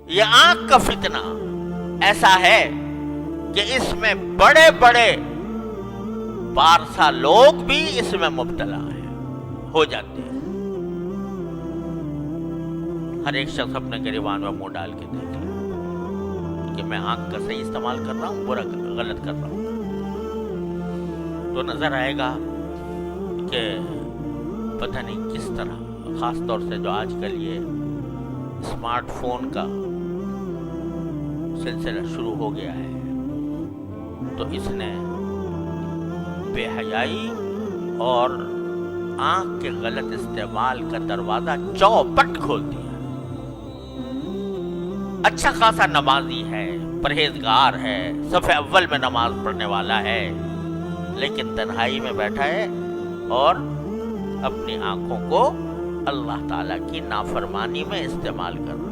یہ آنکھ کا فتنہ ایسا ہے کہ اس میں بڑے بڑے پارسا لوگ بھی اس میں مبتلا ہو جاتے ہیں. ہر ایک شخص اپنے گریبان میں منہ ڈال کے دیکھ لے کہ میں آنکھ کا صحیح استعمال کر رہا ہوں برا غلط کر رہا ہوں. تو نظر آئے گا کہ پتہ نہیں کس طرح، خاص طور سے جو آج کل یہ اسمارٹ فون کا سلسلہ شروع ہو گیا ہے، تو اس نے بے حیائی اور آنکھ کے غلط استعمال کا دروازہ چوپٹ کھول دیا. اچھا خاصا نمازی ہے، پرہیزگار ہے، صف اول میں نماز پڑھنے والا ہے، لیکن تنہائی میں بیٹھا ہے اور اپنی آنکھوں کو اللہ تعالیٰ کی نافرمانی میں استعمال کر رہا ہے.